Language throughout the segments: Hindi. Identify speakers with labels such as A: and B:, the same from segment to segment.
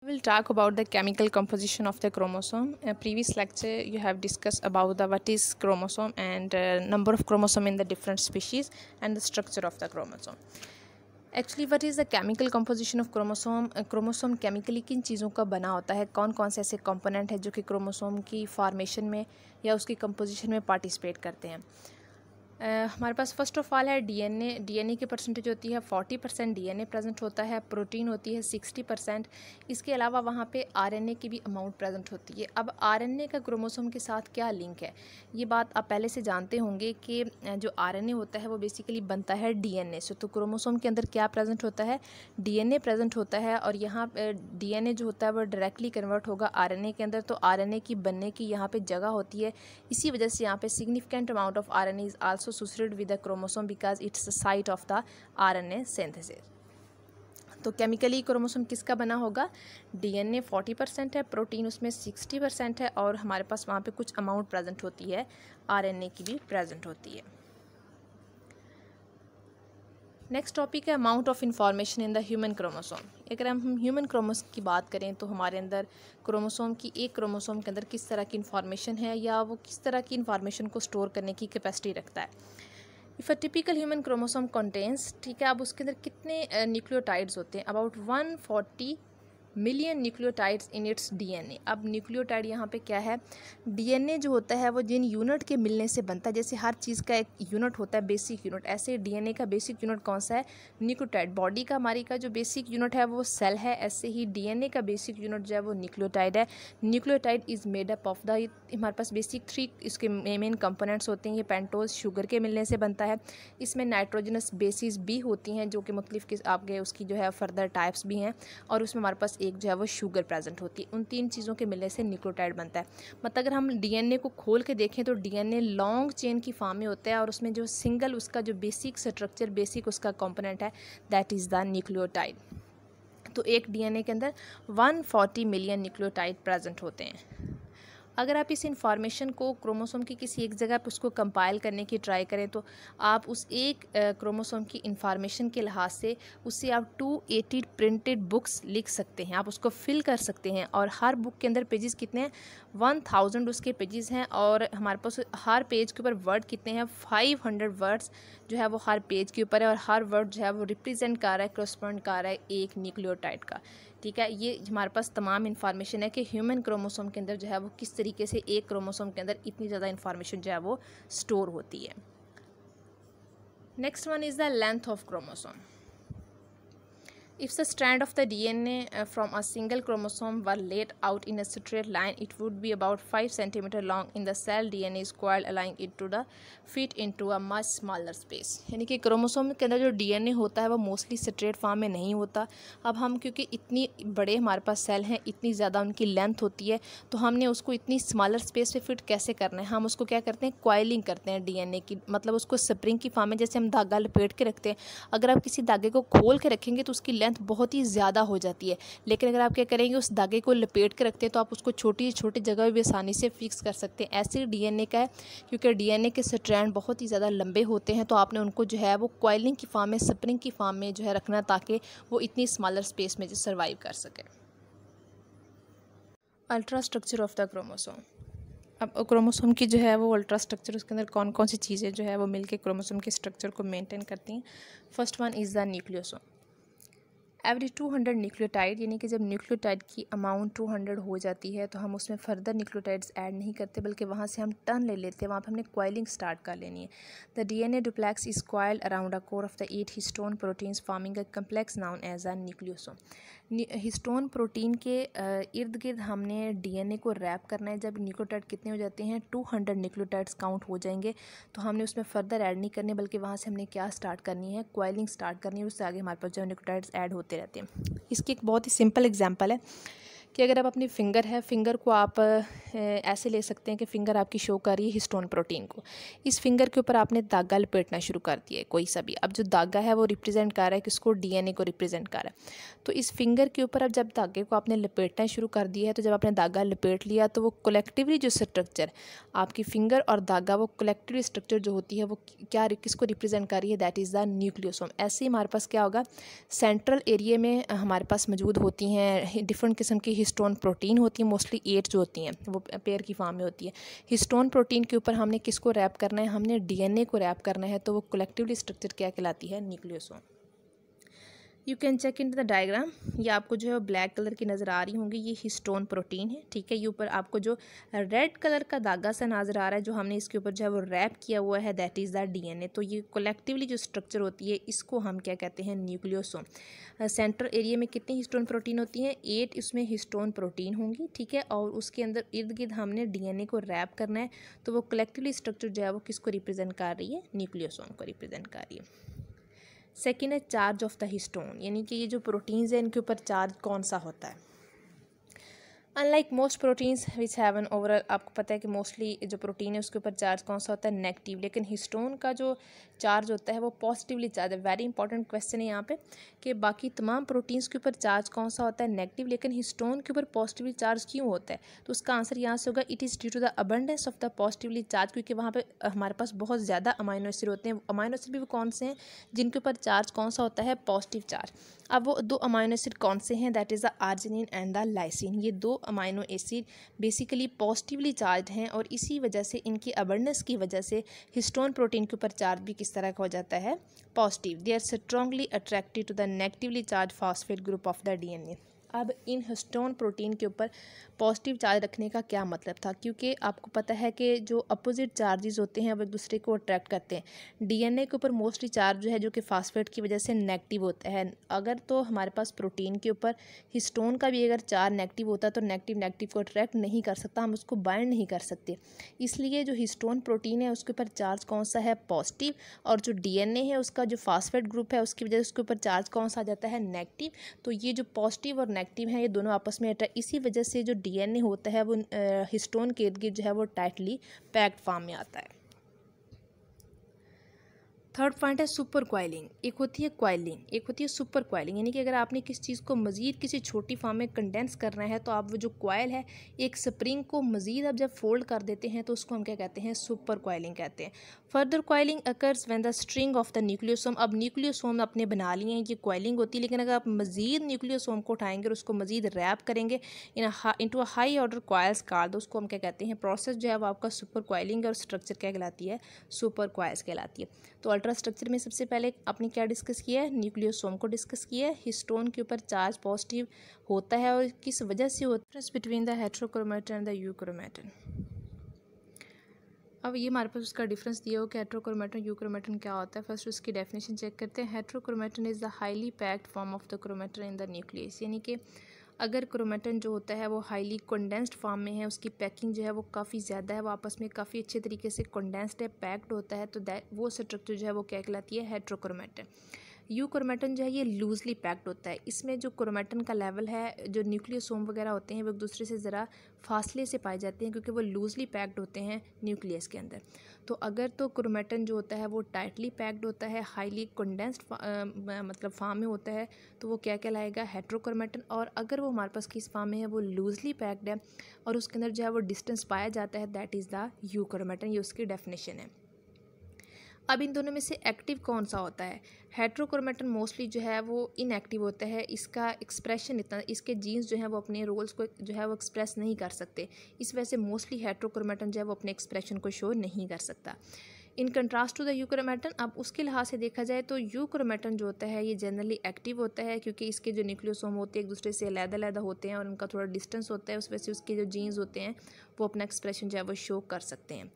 A: We'll talk about the chemical composition of the chromosome. In a previous lecture, you have discussed about the what is chromosome and number of chromosome in the different species and the structure of the chromosome. Actually what is the chemical composition of chromosome. Chromosome chemically किन चीज़ों का बना होता है, कौन कौन से ऐसे कंपोनेंट है जो कि क्रोमोसोम की फॉर्मेशन में या उसकी कंपोजिशन में पार्टिसिपेट करते हैं. हमारे पास फर्स्ट ऑफ ऑल है डीएनए. डीएनए की परसेंटेज होती है 40% डीएनए प्रेजेंट होता है, प्रोटीन होती है 60%. इसके अलावा वहाँ पे आरएनए की भी अमाउंट प्रेजेंट होती है. अब आरएनए का क्रोमोसोम के साथ क्या लिंक है, ये बात आप पहले से जानते होंगे कि जो आरएनए होता है वो बेसिकली बनता है डीएनए से. तो क्रोमोसोम के अंदर क्या प्रेजेंट होता है, डीएनए प्रेजेंट होता है, और यहाँ डीएनए जो होता है वो डायरेक्टली कन्वर्ट होगा आरएनए के अंदर. तो आरएनए की बनने की यहाँ पे जगह होती है. इसी वजह से यहाँ पे significant amount of RNA is also associated with the chromosome because it's the site of the RNA synthesis. तो केमिकली क्रोमोसोम किसका बना होगा, डीएनए 40% है, प्रोटीन उसमें 60% है, और हमारे पास वहाँ पे कुछ अमाउंट प्रेजेंट होती है, आरएनए की भी प्रेजेंट होती है. नेक्स्ट टॉपिक है amount of information in the human chromosome. अगर हम ह्यूमन क्रोमोसोम की बात करें तो हमारे अंदर क्रोमोसोम की एक क्रोमोसोम के अंदर किस तरह की इंफॉर्मेशन है या वो किस तरह की इंफॉर्मेशन को स्टोर करने की कैपेसिटी रखता है. If a typical human chromosome contains, ठीक है, अब उसके अंदर कितने न्यूक्लियोटाइड्स होते हैं, about 140 million nucleotides in its DNA. अब न्यूक्लियोटाइड यहाँ पे क्या है, डीएनए जो होता है वो जिन यूनिट के मिलने से बनता है. जैसे हर चीज़ का एक यूनिट होता है, बेसिक यूनिट, ऐसे डीएनए का बेसिक यूनिट कौन सा है, न्यूक्लियोटाइड. बॉडी का हमारी का जो बेसिक यूनिट है वो सेल है, ऐसे ही डीएनए का बेसिक यूनिट जो है वो न्यूक्लियोटाइड है. Nucleotide is made up of the, हमारे पास बेसिक 3 इसके मेन कंपोनेंट्स होते हैं. ये पेंटोज शुगर के मिलने से बनता है. इसमें नाइट्रोजनस बेसिस भी होती हैं जो कि मुख्तलिफ किस आपके उसकी जो है फर्दर टाइप्स भी हैं, और उसमें हमारे पास एक जो है वो शुगर प्रेजेंट होती है. उन 3 चीज़ों के मिलने से न्यूक्लियोटाइड बनता है. मतलब अगर हम डीएनए को खोल के देखें तो डीएनए लॉन्ग चेन की फॉर्म में होता है, और उसमें जो सिंगल उसका जो बेसिक स्ट्रक्चर, बेसिक उसका कंपोनेंट है, दैट इज़ द न्यूक्लियोटाइड. तो एक डीएनए के अंदर 140 मिलियन न्यूक्लियोटाइड प्रेजेंट होते हैं. अगर आप इस इंफॉर्मेशन को क्रोमोसोम की किसी एक जगह पर उसको कंपाइल करने की ट्राई करें तो आप उस एक क्रोमोसोम की इंफॉर्मेशन के लिहाज से उससे आप 280 प्रिंटेड बुक्स लिख सकते हैं, आप उसको फिल कर सकते हैं. और हर बुक के अंदर पेजेस कितने हैं, 1000 उसके पेजेस हैं, और हमारे पास हर पेज के ऊपर वर्ड कितने हैं, 500 वर्ड्स जो है वो हर पेज के ऊपर है, और हर वर्ड जो है वो रिप्रेजेंट कर रहा है, करस्पॉन्ड कर रहा है एक न्यूक्लियोटाइड का. ठीक है, ये हमारे पास तमाम इन्फॉर्मेशन है कि ह्यूमन क्रोमोसोम के अंदर जो है वो किस तरीके से एक क्रोमोसोम के अंदर इतनी ज़्यादा इन्फॉर्मेशन जो है वो स्टोर होती है. Next one is the length of chromosome. If the strand of the DNA from a single chromosome were laid out in a straight line, it would be about 5 cm long. In the cell, DNA is coiled, allowing it to fit into a much smaller space. यानी कि क्रोमोसोम के अंदर जो डीएनए होता है वो मोस्टली स्ट्रेट फॉर्म में नहीं होता. अब हम क्योंकि इतनी बड़े हमारे पास सेल हैं, इतनी ज़्यादा उनकी लेंथ होती है, तो हमने उसको इतनी स्मॉलर स्पेस पे फिट कैसे करना है, हम उसको क्या करते हैं, कॉइलिंग करते हैं डीएनए की. मतलब उसको स्प्रिंग की फॉर्म में जैसे हम धागा लपेट के रखते हैं, अगर आप किसी धागे को खोल के रखेंगे तो उसकी लेंथ बहुत ही ज़्यादा हो जाती है. लेकिन अगर आप क्या करेंगे, उस धागे को लपेट के रखते हैं तो आप उसको छोटी छोटी जगह भी आसानी से फिक्स कर सकते हैं. ऐसे डीएनए का है, क्योंकि डीएनए के स्ट्रैंड बहुत ही ज़्यादा लंबे होते हैं, तो आपने उनको जो है वो कॉइलिंग की फॉर्म में, स्प्रिंग की फॉर्म में जो है रखना, ताकि वो इतनी स्मॉलर स्पेस में जो सर्वाइव कर सके. Ultra structure of the chromosome. अब क्रोमोसोम की जो है वो अल्ट्रा स्ट्रक्चर, उसके अंदर कौन कौन सी चीज़ें जो है वो मिलके क्रोमोसोम के स्ट्रक्चर को मेंटेन करती हैं. First one is the nucleosome. Every 200 nucleotide, यानी कि जब न्यूक्लियोटाइड की अमाउंट 200 हो जाती है तो हम उसमें फर्दर न्यूक्लियोटाइड्स ऐड नहीं करते, बल्कि वहाँ से हम टर्न ले लेते हैं, वहाँ पर हमने कॉइलिंग स्टार्ट कर लेनी है. The DNA duplex is coiled around a core of the 8 histone proteins forming a complex known as a nucleosome. Histone protein के इर्द गिर्द हमने डीएनए को रैप करना है. जब न्यूक्लियोटाइड कितने हो जाते हैं, 200 न्यूक्लियोटाइड्स काउंट हो जाएंगे, तो हमने उसमें फर्दर ऐड नहीं करने, बल्कि वहाँ से हमने क्या स्टार्ट करनी है, कॉइलिंग स्टार्ट करनी है. उससे आगे हमारे पास जो न्यूक्लियोटाइड्स ऐड होते रहते हैं. इसकी एक बहुत ही सिंपल एग्जांपल है कि अगर आप अपनी फिंगर है, फिंगर को आप ऐसे ले सकते हैं कि फिंगर आपकी शो कर रही है हिस्टोन प्रोटीन को। इस फिंगर के ऊपर आपने धागा लपेटना शुरू कर दिया है कोई सा भी। अब जो धागा है वो रिप्रेजेंट कर रहा है किसको, डीएनए को रिप्रेजेंट कर रहा है। तो इस फिंगर के ऊपर अब जब धागे को आपने लपेटना शुरू कर दिया है, तो जब आपने धागा लपेट लिया तो वो कलेक्टिवली जो स्ट्रक्चर आपकी फिंगर और धागा, वो कलेक्टिव स्ट्रक्चर जो होती है वो क्या किसको रिप्रेजेंट कर रही है, दैट इज़ द न्यूक्लियोसोम। ऐसे ही हमारे पास क्या होगा, सेंट्रल एरिया में हमारे पास मौजूद होती हैं डिफरेंट किस्म की हिस्टोन प्रोटीन होती हैं, मोस्टली 8 जो होती हैं वो पेयर की फॉर्म में होती है। हिस्टोन प्रोटीन के ऊपर हमने किसको रैप करना है, हमने डीएनए को रैप करना है, तो वो कलेक्टिवली स्ट्रक्चर क्या कहलाती है, nucleosome. You can check in the diagram, ये आपको जो है ब्लैक कलर की नज़र आ रही होंगी, ये हिस्टोन प्रोटीन है, ठीक है। ये ऊपर आपको जो रेड कलर का धागा सा नज़र आ रहा है जो हमने इसके ऊपर जो है वो रैप किया हुआ है, दैट इज़ द डीएनए। तो ये कलेक्टिवली जो स्ट्रक्चर होती है इसको हम क्या कहते हैं, न्यूक्लियोसोम। सेंट्रल एरिया में कितनी हिस्टोन प्रोटीन होती हैं, 8 इसमें हिस्टोन प्रोटीन होंगी, ठीक है। और उसके अंदर इर्द गिर्द हमने डीएनए को रैप करना है, तो वो कलेक्टिवली स्ट्रक्चर जो है वो किसको रिप्रेजेंट कर रही है, न्यूक्लियोसोम को रिप्रेजेंट कर रही है। सेकेंड है चार्ज ऑफ द हिस्टोन, यानी कि ये जो प्रोटीन्स हैं इनके ऊपर चार्ज कौन सा होता है। Unlike most proteins which have an overall, आपको पता है कि मोस्टली जो प्रोटीन है उसके ऊपर चार्ज कौन सा होता है, नेगेटिव। लेकिन हिस्टोन का जो चार्ज होता है वो पॉजिटिवली चार्ज है। वेरी इंपॉर्टेंट क्वेश्चन है यहाँ पे कि बाकी तमाम प्रोटीन्स के ऊपर चार्ज कौन सा होता है, नेगेटिव, लेकिन हिस्टोन के ऊपर पॉजिटिवली चार्ज क्यों होता है। तो उसका आंसर यहाँ से होगा, it is due to the abundance of the positively charge, क्योंकि वहाँ पे हमारे पास बहुत ज़्यादा अमाइनो एसिड होते हैं। अमाइनो एसिड भी वो कौन से हैं जिनके ऊपर चार्ज कौन सा होता है, पॉजिटिव चार्ज। अब वो 2 अमाइनो एसिड कौन से हैं, that is the arginine and the lysine. ये 2 amino acid basically positively charge हैं और इसी वजह से इनकी अबंडेंस की वजह से हिस्टोन प्रोटीन के ऊपर चार्ज भी किस तरह का हो जाता है, positive. They are strongly attracted to the negatively charge phosphate group of the DNA. अब इन हिस्टोन प्रोटीन के ऊपर पॉजिटिव चार्ज रखने का क्या मतलब था, क्योंकि आपको पता है कि जो अपोजिट चार्जेस होते हैं वो एक दूसरे को अट्रैक्ट करते हैं। डीएनए के ऊपर मोस्टली चार्ज जो है जो कि फास्फेट की वजह से नेगेटिव होता है। अगर तो हमारे पास प्रोटीन के ऊपर हिस्टोन का भी अगर चार्ज नेगेटिव होता तो नेगेटिव नेगेटिव को अट्रैक्ट नहीं कर सकता, हम उसको बाइंड नहीं कर सकते। इसलिए जो हिस्टोन प्रोटीन है उसके ऊपर चार्ज कौन सा है, पॉजिटिव। और जो डीएनए है उसका जो फास्फेट ग्रुप है उसकी वजह से उसके ऊपर चार्ज कौन सा आ जाता है, नेगेटिव। तो ये जो पॉजिटिव और नेगेटिव हैं ये दोनों आपस में अटैच, इसी वजह से जो डीएनए होता है वो हिस्टोन के इर्द गिर्द जो है वो टाइटली पैक्ड फॉर्म में आता है। थर्ड पॉइंट है सुपर क्वाइलिंग। एक होती है क्वाइलिंग, एक होती है सुपर क्वाइलिंग, यानी कि अगर आपने किसी चीज़ को मज़ीद किसी छोटी फॉर्म में कंडेंस करना है तो आप वो जो क्वाइल है एक स्प्रिंग को मज़ीद आप जब फोल्ड कर देते हैं तो उसको हम क्या कहते हैं, सुपर क्वाइलिंग कहते हैं। Further coiling occurs when the string of the nucleosome, अब न्यूक्लियोसोम आपने बना लिए हैं, ये क्वाइलिंग होती है। लेकिन अगर आप मज़ीद न्यूक्लियोसोम को उठाएंगे और उसको मज़ीद रैप करेंगे into a high order coils called, तो उसको हम क्या कहते हैं, प्रोसेस जो है वो आपका सुपर क्वाइलिंग और स्ट्रक्चर क्या कहलाती है, सुपर क्वाइल्स कहलाती है। तो अल्ट्रा स्ट्रक्चर में सबसे पहले आपने क्या डिस्कस किया है, न्यूक्लियोसोम को डिस्कस किया है। हिस्टोन के ऊपर चार्ज पॉजिटिव होता है और किस वजह से होता है, बिटवीन द हेट्रोक्रोमेटन एंड द यूक्रोमेटन। अब ये हमारे पास उसका डिफरेंस दिया हो कि हेट्रोक्रोमेटन यूक्रोमेटन क्या होता है। फर्स्ट उसकी डेफिनेशन चेक करते हैं। Heterochromatin is the highly packed form of the chromatin in the nucleus, यानी कि अगर क्रोमेटन जो होता है वो हाईली कंडेंस्ड फॉर्म में है, उसकी पैकिंग जो है वो काफ़ी ज़्यादा है, वो आपस में काफ़ी अच्छे तरीके से कंडेंस्ड है, पैक्ड होता है, तो वो स्ट्रक्चर जो है वो क्या कहलाती है, हेट्रोक्रोमेटन। यूक्रोमेटन जो है ये लूजली पैक्ड होता है। इसमें जो क्रोमेटन का लेवल है, जो न्यूक्लियोसोम वगैरह होते हैं वो एक दूसरे से ज़रा फासले से पाए जाते हैं क्योंकि वो लूजली पैक्ड होते हैं न्यूक्लियस के अंदर। तो अगर तो क्रोमेटन जो होता है वो टाइटली पैक्ड होता है, हाईली कंडेंस्ड मतलब फॉर्म में होता है, तो वो क्या कहलाएगा, हेट्रोक्रोमेटन। और अगर वो हमारे पास किस फॉर्म में है, वो लूजली पैक्ड है और उसके अंदर जो है वो डिस्टेंस पाया जाता है, दैट इज़ द यूक्रोमेटन। ये उसकी डेफिनेशन है। अब इन दोनों में से एक्टिव कौन सा होता है, हेट्रोक्रोमेटन मोस्टली जो है वो इनएक्टिव होता है। इसका एक्सप्रेशन इतना, इसके जीन्स जो है वो अपने रोल्स को जो है वो एक्सप्रेस नहीं कर सकते, इस वजह से मोस्टली हेट्रोक्रोमेटन जो है वो अपने एक्सप्रेशन को शो नहीं कर सकता। इन कंट्रास्ट टू द यूक्रोमेटन, अब उसके लिहाज से देखा जाए तो यूक्रोमेटन जो होता है ये जनरली एक्टिव होता है क्योंकि इसके जो न्यूक्लियोसोम होते हैं एक दूसरे से अलग-अलग होते हैं और उनका थोड़ा डिस्टेंस होता है, उस वजह से उसके जो जीन्स होते हैं वो अपना एक्सप्रेशन जो है वो शो कर सकते हैं।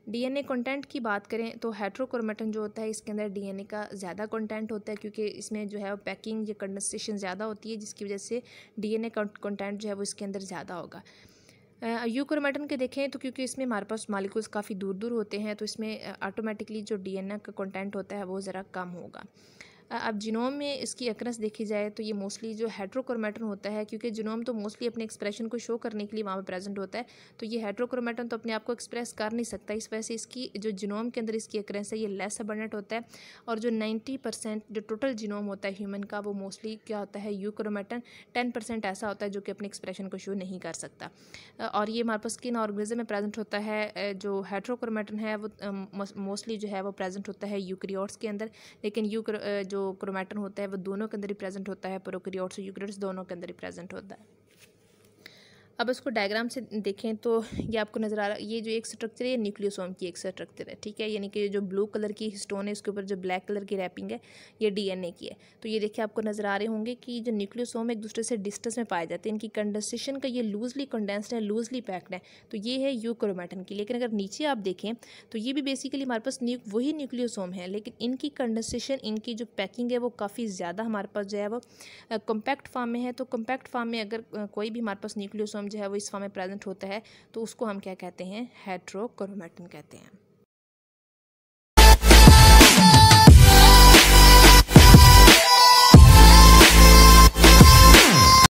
A: डीएनए कंटेंट की बात करें तो हेट्रोक्रोमेटन जो होता है इसके अंदर डीएनए का ज़्यादा कंटेंट होता है क्योंकि इसमें जो है पैकिंग या कंडेंसेशन ज़्यादा होती है, जिसकी वजह से डीएनए कंटेंट जो है वो इसके अंदर ज़्यादा होगा। यूक्रोमेटन के देखें तो क्योंकि इसमें हमारे पास मॉलिक्यूल्स काफ़ी दूर दूर होते हैं तो इसमें ऑटोमेटिकली जो डीएनए का कंटेंट होता है वो ज़रा कम होगा। अब जीनोम में इसकी अक्रेंस देखी जाए तो ये मोस्टली जो हेट्रोक्रोमेटन होता है, क्योंकि जीनोम तो मोस्टली अपने एक्सप्रेशन को शो करने के लिए वहाँ पर प्रेजेंट होता है, तो ये हेट्रोक्रोमेटन तो अपने आप को एक्सप्रेस कर नहीं सकता। इस वजह से इसकी जो जीनोम के अंदर इसकी अक्रेंस है ये लेस अबंडेंट होता है। और जो 90% जो टोटल जीनोम होता है ह्यूमन का, वो मोस्टली क्या होता है, यूक्रोमेटन। 10% ऐसा होता है जो कि अपने एक्सप्रेशन को शो नहीं कर सकता। और ये हमारे पास किन ऑर्गेनिज्म में प्रेजेंट होता है, जो हेट्रोक्रोमेटन है वो मोस्टली जो है वो प्रेजेंट होता है यूकैरियोट्स के अंदर, लेकिन जो क्रोमेटन होता है वो दोनों के अंदर ही प्रेजेंट होता है, प्रोकैरियोट्स और यूकैरियोट्स दोनों के अंदर ही प्रेजेंट होता है। अब इसको डायग्राम से देखें तो ये आपको नज़र आ रहा है, ये जो एक स्ट्रक्चर है ये न्यूक्लियोसोम की एक स्ट्रक्चर है, ठीक है। यानी कि जो ब्लू कलर की स्टोन है इसके ऊपर जो ब्लैक कलर की रैपिंग है ये डीएनए की है। तो ये देखिए आपको नज़र आ रहे होंगे कि जो न्यूक्लियोसोम एक दूसरे से डिस्टेंस में पाए जाते हैं, इनकी कंडेंसेशन का ये लूजली कंडेंस्ड है, लूजली पैक्ड है। तो ये है यूक्रोमेटन की। लेकिन अगर नीचे आप देखें तो ये भी बेसिकली हमारे पास वही न्यूक्लियोसोम है, लेकिन इनकी कंडेंसेशन, इनकी जो पैकिंग है वो काफ़ी ज़्यादा हमारे पास जो है वो कॉम्पैक्ट फॉर्म में है। तो कॉम्पैक्ट फॉर्म में अगर कोई भी हमारे पास न्यूक्लियोसोम जो है वो इस फॉर्म में प्रेजेंट होता है तो उसको हम क्या कहते हैं, हेट्रोक्रोमेटन कहते हैं।